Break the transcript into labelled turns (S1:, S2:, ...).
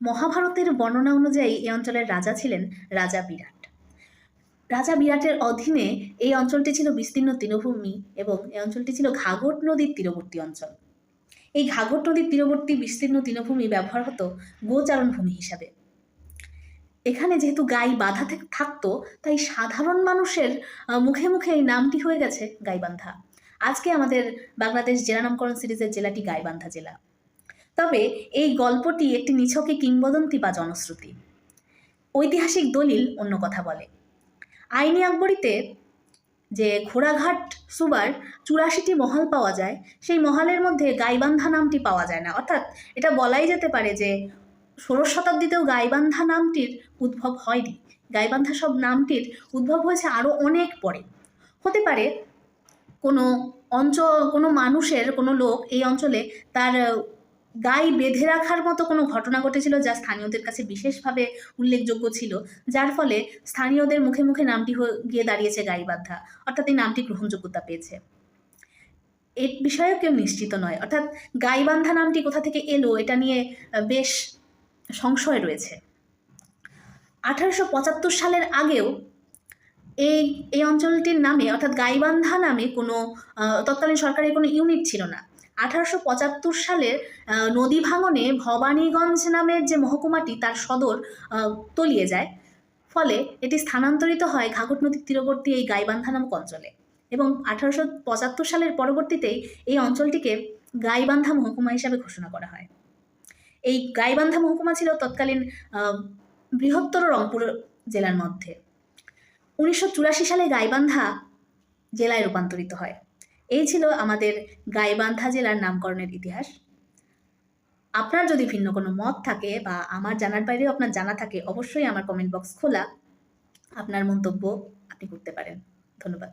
S1: মহাভারতের বর্ণনা অনুযায়ী এই অঞ্চলের রাজা ছিলেন রাজা বিরাট। রাজা বিরাটের অধীনে এই অঞ্চলটি ছিল বিস্তীর্ণ তৃণভূমি এবং এই অঞ্চলটি ছিল ঘাঘট নদীর তীরবর্তী অঞ্চল। এই ঘাঘট নদীর তীরবর্তী বিস্তীর্ণ তৃণভূমি ব্যবহার হতো গোচারণ ভূমি হিসাবে। এখানে যেহেতু গাই বাঁধা থাকতো, তাই সাধারণ মানুষের মুখে মুখে এই নামটি হয়ে গেছে গাইবান্ধা। আজকে আমাদের বাংলাদেশ জেলা নামকরণ সিরিজের জেলাটি গাইবান্ধা জেলা। তবে এই গল্পটি একটি নিছকই কিংবদন্তি বা জনশ্রুতি। ঐতিহাসিক দলিল অন্য কথা বলে। আইনি আকবরীতে যে ঘোড়াঘাট সুবার ৮৪টি মহল পাওয়া যায়, সেই মহলের মধ্যে গাইবান্ধা নামটি পাওয়া যায় না। অর্থাৎ এটা বলাই যেতে পারে যে ১৬শ শতাব্দীতেও গাইবান্ধা নামটির উদ্ভব হয়নি। গাইবান্ধা সব নামটির উদ্ভব হয়েছে আরও অনেক পরে। হতে পারে কোনো মানুষের, কোনো লোক এই অঞ্চলে তার গাই বেঁধে রাখার মতো কোনো ঘটনা ঘটেছিল, যা স্থানীয়দের কাছে বিশেষভাবে উল্লেখযোগ্য ছিল, যার ফলে স্থানীয়দের মুখে মুখে নামটি গিয়ে দাঁড়িয়েছে গাইবান্ধা, অর্থাৎ এই নামটি গ্রহণযোগ্যতা পেয়েছে। এর বিষয়েও কেউ নিশ্চিত নয়। অর্থাৎ গাইবান্ধা নামটি কোথা থেকে এলো, এটা নিয়ে বেশ সংশয় রয়েছে। ১৮৭৫ সালের আগেও এই অঞ্চলটির নামে, অর্থাৎ গাইবান্ধা নামে কোনো তৎকালীন সরকারের কোনো ইউনিট ছিল না। ১৮৭৫ সালের নদী ভাঙনে ভবানীগঞ্জ নামের যে মহকুমাটি, তার সদর তলিয়ে যায়। ফলে এটি স্থানান্তরিত হয় ঘাঘট নদীর তীরবর্তী এই গাইবান্ধা নামক অঞ্চলে, এবং ১৮৭৫ সালের পরবর্তীতেই এই অঞ্চলটিকে গাইবান্ধা মহকুমা হিসাবে ঘোষণা করা হয়। এই গাইবান্ধা মহকুমা ছিল তৎকালীন বৃহত্তর রংপুর জেলার মধ্যে। ১৯৮৪ সালে গাইবান্ধা জেলায় রূপান্তরিত হয়। এই ছিল আমাদের গাইবান্ধা জেলার নামকরণের ইতিহাস। আপনার যদি ভিন্ন কোনো মত থাকে বা আমার জানার বাইরেও আপনার জানা থাকে, অবশ্যই আমার কমেন্ট বক্স খোলা। আপনার মন্তব্য আপনি করতে পারেন। ধন্যবাদ।